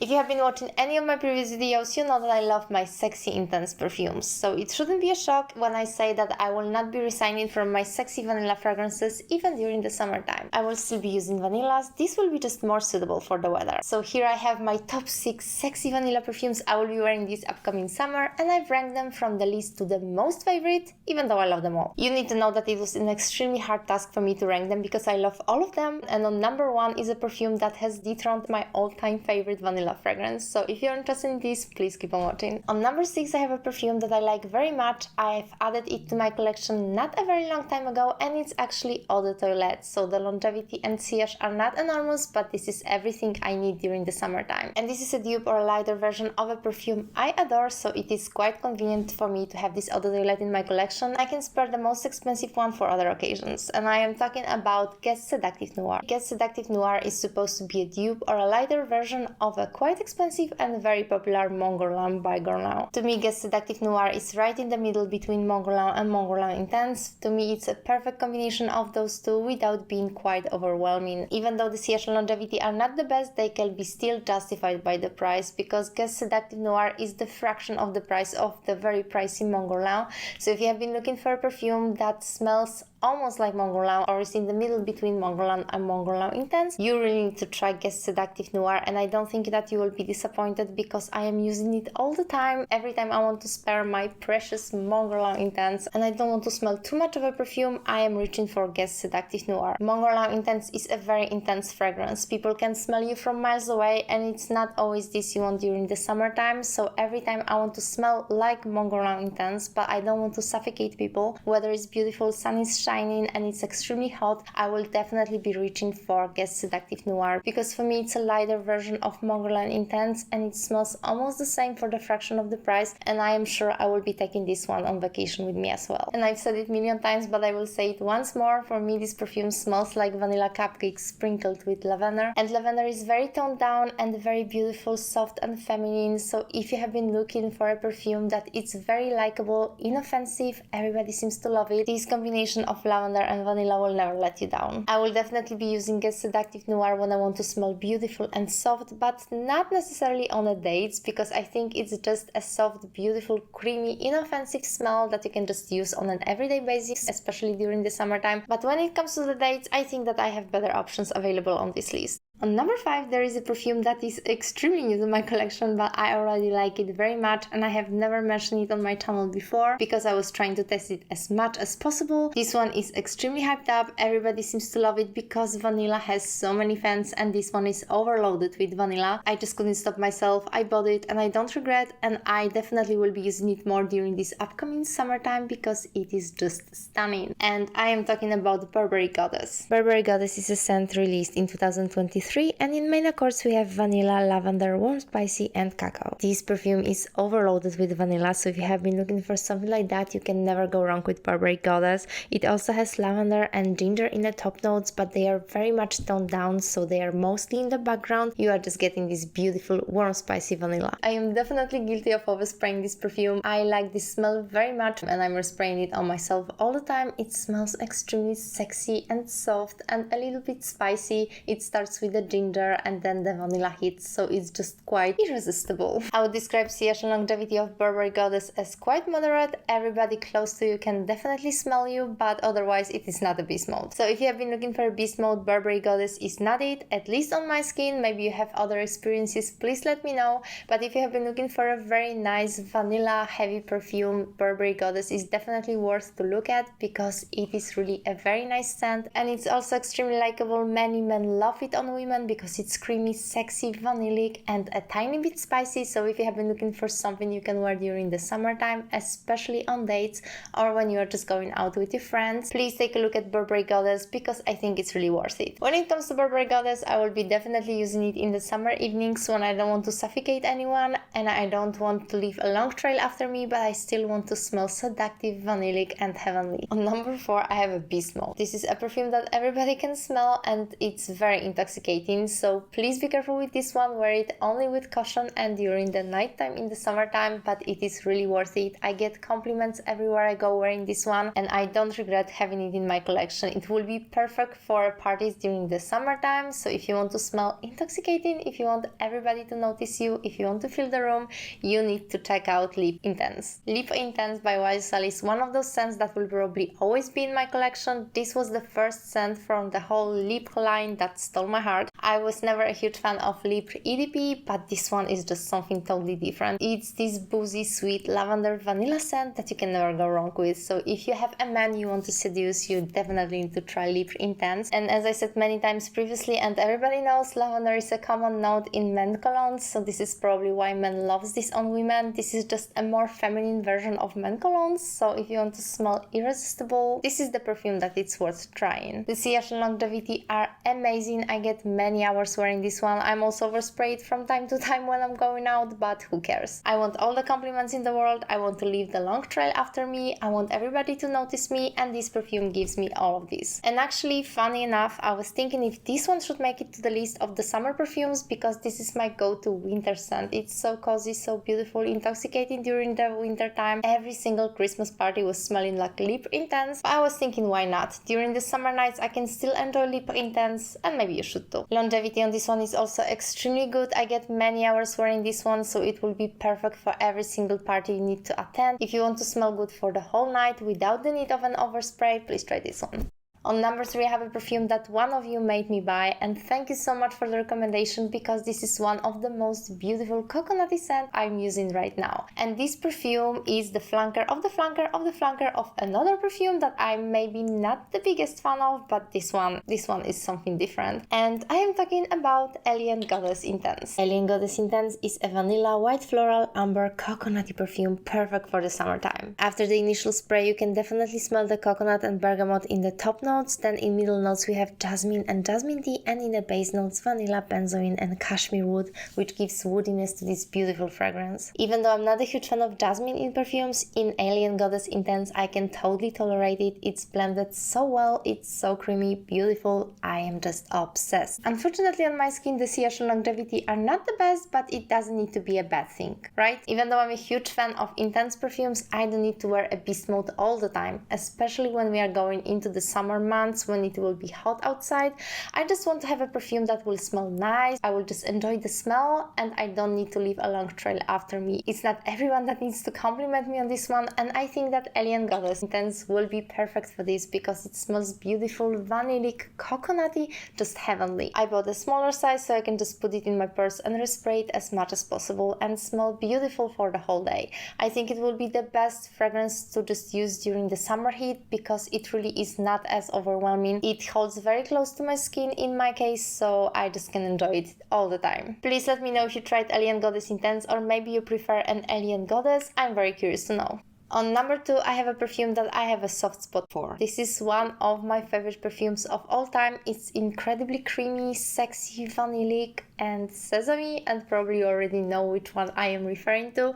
If you have been watching any of my previous videos, you know that I love my sexy intense perfumes, so it shouldn't be a shock when I say that I will not be resigning from my sexy vanilla fragrances even during the summertime. I will still be using vanillas, this will be just more suitable for the weather. So here I have my top 6 sexy vanilla perfumes I will be wearing this upcoming summer, and I've ranked them from the least to the most favorite, even though I love them all. You need to know that it was an extremely hard task for me to rank them because I love all of them, and on number 1 is a perfume that has dethroned my all-time favorite vanilla fragrance, so if you're interested in this, please keep on watching. On number 6 I have a perfume that I like very much. I've added it to my collection not a very long time ago, and it's actually Eau de Toilette, so the longevity and sillage are not enormous, but this is everything I need during the summertime. And this is a dupe or a lighter version of a perfume I adore, so it is quite convenient for me to have this Eau de Toilette in my collection. I can spare the most expensive one for other occasions, and I am talking about Guess Seductive Noir. Guess Seductive Noir is supposed to be a dupe or a lighter version of a quite expensive and very popular Mont Guerlain by Guerlain. To me, Guess Seductive Noir is right in the middle between Mont Guerlain and Mont Guerlain Intense. To me, it's a perfect combination of those two without being quite overwhelming. Even though the sillage and longevity are not the best, they can be still justified by the price, because Guess Seductive Noir is the fraction of the price of the very pricey Mont Guerlain. So if you have been looking for a perfume that smells almost like Mont Guerlain or is in the middle between Mont Guerlain and Mont Guerlain Intense, you really need to try Guess Seductive Noir, and I don't think that you will be disappointed because I am using it all the time. Every time I want to spare my precious Mont Guerlain Intense and I don't want to smell too much of a perfume, I am reaching for Guess Seductive Noir. Mont Guerlain Intense is a very intense fragrance. People can smell you from miles away, and it's not always this you want during the summertime, so every time I want to smell like Mont Guerlain Intense, but I don't want to suffocate people. Whether it's beautiful, sun is shining and it's extremely hot, I will definitely be reaching for Guess Seductive Noir, because for me it's a lighter version of Mont Guerlain Intense and it smells almost the same for the fraction of the price, and I am sure I will be taking this one on vacation with me as well. And I've said it a million times, but I will say it once more, for me this perfume smells like vanilla cupcakes sprinkled with lavender, and lavender is very toned down and very beautiful, soft and feminine, so if you have been looking for a perfume that is very likable, inoffensive, everybody seems to love it, this combination of lavender and vanilla will never let you down. I will definitely be using Guess Seductive Noir when I want to smell beautiful and soft, but not necessarily on a date, because I think it's just a soft, beautiful, creamy, inoffensive smell that you can just use on an everyday basis, especially during the summertime. But when it comes to the dates, I think that I have better options available on this list. On number 5, there is a perfume that is extremely new to my collection, but I already like it very much, and I have never mentioned it on my channel before because I was trying to test it as much as possible. This one is extremely hyped up, everybody seems to love it because vanilla has so many fans, and this one is overloaded with vanilla. I just couldn't stop myself, I bought it and I don't regret, and I definitely will be using it more during this upcoming summertime because it is just stunning. And I am talking about Burberry Goddess. Burberry Goddess is a scent released in 2023, and in main accords we have vanilla, lavender, warm spicy and cacao. This perfume is overloaded with vanilla, so if you have been looking for something like that, you can never go wrong with Burberry Goddess. It also has lavender and ginger in the top notes, but they are very much toned down, so they are mostly in the background. You are just getting this beautiful warm spicy vanilla. I am definitely guilty of overspraying this perfume. I like this smell very much and I'm spraying it on myself all the time. It smells extremely sexy and soft and a little bit spicy. It starts with the ginger and then the vanilla hits, so it's just quite irresistible. I would describe sillage and longevity of Burberry Goddess as quite moderate. Everybody close to you can definitely smell you, but otherwise it is not a beast mode. So if you have been looking for a beast mode, Burberry Goddess is not it, at least on my skin. Maybe you have other experiences, please let me know. But if you have been looking for a very nice vanilla heavy perfume, Burberry Goddess is definitely worth to look at because it is really a very nice scent, and it's also extremely likable. Many men love it on women because it's creamy, sexy, vanillic and a tiny bit spicy, so if you have been looking for something you can wear during the summertime, especially on dates or when you are just going out with your friends, please take a look at Burberry Goddess because I think it's really worth it. When it comes to Burberry Goddess, I will be definitely using it in the summer evenings when I don't want to suffocate anyone and I don't want to leave a long trail after me, but I still want to smell seductive, vanillic and heavenly. On number 4, I have a Beast Mode. This is a perfume that everybody can smell and it's very intoxicating. intoxicating, so please be careful with this one. Wear it only with caution and during the nighttime in the summertime, but it is really worth it. I get compliments everywhere I go wearing this one, and I don't regret having it in my collection. It will be perfect for parties during the summertime, so if you want to smell intoxicating, if you want everybody to notice you, if you want to fill the room, you need to check out Lip Intense. Lip Intense by YSL is one of those scents that will probably always be in my collection. This was the first scent from the whole lip line that stole my heart. I was never a huge fan of lip EDP, but this one is just something totally different. It's this boozy, sweet lavender vanilla scent that you can never go wrong with. So if you have a man you want to seduce, you definitely need to try Lip Intense. And as I said many times previously, and everybody knows, lavender is a common note in men colognes, so this is probably why men loves this on women. This is just a more feminine version of men colognes, so if you want to smell irresistible, this is the perfume that it's worth trying. The Sillage and Longevity are amazing. I get many hours wearing this one. I'm also oversprayed from time to time when I'm going out, but who cares? I want all the compliments in the world. I want to leave the long trail after me. I want everybody to notice me, and this perfume gives me all of this. And actually, funny enough, I was thinking if this one should make it to the list of the summer perfumes, because this is my go-to winter scent. It's so cozy, so beautiful, intoxicating during the winter time. Every single Christmas party was smelling like Lip Intense. I was thinking, why not? During the summer nights I can still enjoy Lip Intense, and maybe you should too. Longevity on this one is also extremely good. I get many hours wearing this one, so it will be perfect for every single party you need to attend. If you want to smell good for the whole night without the need of an overspray, please try this one. On number 3, I have a perfume that one of you made me buy, and thank you so much for the recommendation, because this is one of the most beautiful coconutty scent I'm using right now. And this perfume is the flanker of the flanker of the flanker of another perfume that I'm maybe not the biggest fan of, but this one is something different. And I am talking about Alien Goddess Intense. Alien Goddess Intense is a vanilla, white floral, amber, coconutty perfume perfect for the summertime. After the initial spray, you can definitely smell the coconut and bergamot in the top notes. Then in middle notes we have jasmine and jasmine tea, and in the base notes vanilla, benzoin and cashmere wood, which gives woodiness to this beautiful fragrance. Even though I'm not a huge fan of jasmine in perfumes, in Alien Goddess Intense I can totally tolerate it. It's blended so well, it's so creamy, beautiful. I am just obsessed. Unfortunately on my skin the Sillage and Longevity are not the best, but it doesn't need to be a bad thing, right? Even though I'm a huge fan of intense perfumes, I don't need to wear a beast mode all the time, especially when we are going into the summer months when it will be hot outside. I just want to have a perfume that will smell nice. I will just enjoy the smell, and I don't need to leave a long trail after me. It's not everyone that needs to compliment me on this one, and I think that Alien Goddess Intense will be perfect for this because it smells beautiful, vanillic, coconutty, just heavenly. I bought a smaller size so I can just put it in my purse and respray it as much as possible and smell beautiful for the whole day. I think it will be the best fragrance to just use during the summer heat because it really is not as overwhelming. It holds very close to my skin in my case, so I just can enjoy it all the time. Please let me know if you tried Alien Goddess Intense, or maybe you prefer an Alien Goddess. I'm very curious to know. On number 2, I have a perfume that I have a soft spot for. This is one of my favorite perfumes of all time. It's incredibly creamy, sexy, vanillic, and sesame, and probably you already know which one I am referring to.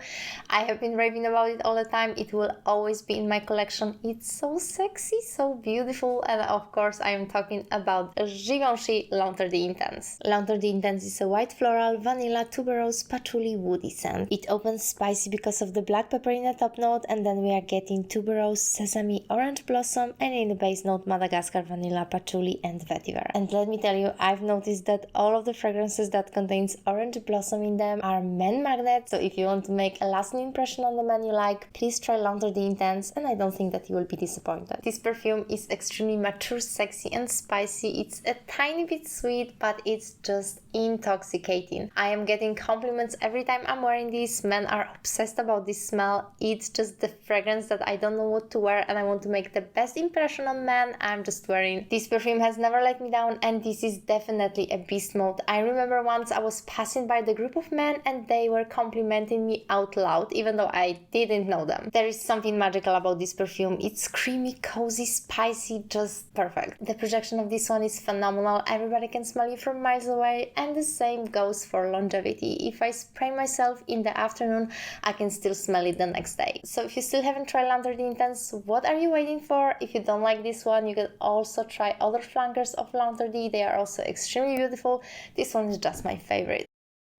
I have been raving about it all the time. It will always be in my collection. It's so sexy, so beautiful, and of course I am talking about Givenchy L'Interdit Intense. L'Interdit Intense is a white floral, vanilla, tuberose, patchouli, woody scent. It opens spicy because of the black pepper in the top note, and then we are getting tuberose, sesame, orange blossom, and in the base note Madagascar, vanilla, patchouli, and vetiver. And let me tell you, I've noticed that all of the fragrances that contains orange blossom in them are men magnets, so if you want to make a lasting impression on the man you like, please try L'Interdit Intense, and I don't think that you will be disappointed. This perfume is extremely mature, sexy, and spicy. It's a tiny bit sweet, but it's just intoxicating. I am getting compliments every time I'm wearing this. Men are obsessed about this smell. It's just the fragrance that I don't know what to wear, and I want to make the best impression on men. I'm just wearing. This perfume has never let me down, and this is definitely a beast mode. I remember once I was passing by the group of men and they were complimenting me out loud, even though I didn't know them. There is something magical about this perfume. It's creamy, cozy, spicy, just perfect. The projection of this one is phenomenal. Everybody can smell it from miles away, and the same goes for longevity. If I spray myself in the afternoon, I can still smell it the next day. So if you still haven't tried L'Interdit Intense, what are you waiting for? If you don't like this one, you can also try other flankers of L'Interdit. They are also extremely beautiful. This one is just my favorite.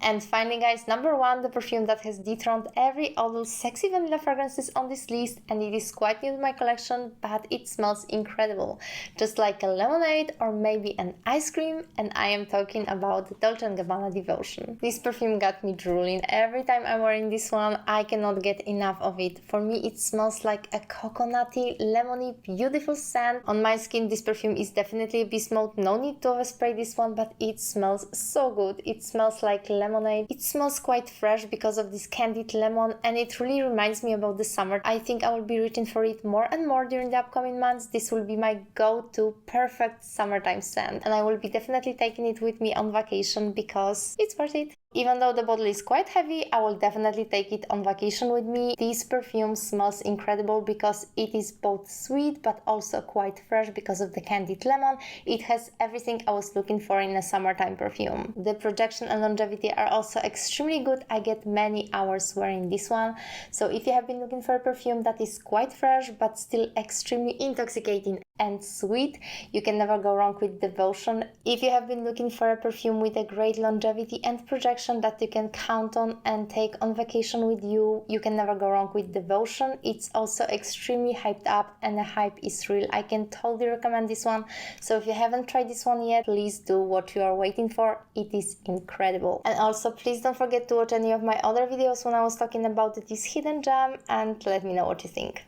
And finally, guys, number 1, the perfume that has dethroned every other sexy vanilla fragrances on this list, and it is quite new to my collection, but it smells incredible, just like a lemonade or maybe an ice cream, and I am talking about the Dolce & Gabbana Devotion. This perfume got me drooling. Every time I'm wearing this one, I cannot get enough of it. For me, it smells like a coconutty, lemony, beautiful scent. On my skin, this perfume is definitely a beast mode. No need to overspray this one, but it smells so good. It smells like lemonade. It smells quite fresh because of this candied lemon, and it really reminds me about the summer. I think I will be reaching for it more and more during the upcoming months. This will be my go-to perfect summertime scent, and I will be definitely taking it with me on vacation because it's worth it. Even though the bottle is quite heavy, I will definitely take it on vacation with me. This perfume smells incredible because it is both sweet but also quite fresh because of the candied lemon. It has everything I was looking for in a summertime perfume. The projection and longevity are also extremely good. I get many hours wearing this one. So if you have been looking for a perfume that is quite fresh but still extremely intoxicating and sweet, you can never go wrong with Devotion. If you have been looking for a perfume with a great longevity and projection that you can count on and take on vacation with you, you can never go wrong with Devotion. It's also extremely hyped up and the hype is real. I can totally recommend this one. So if you haven't tried this one yet, please do what you are waiting for. It is incredible. And also please don't forget to watch any of my other videos when I was talking about this hidden gem and let me know what you think.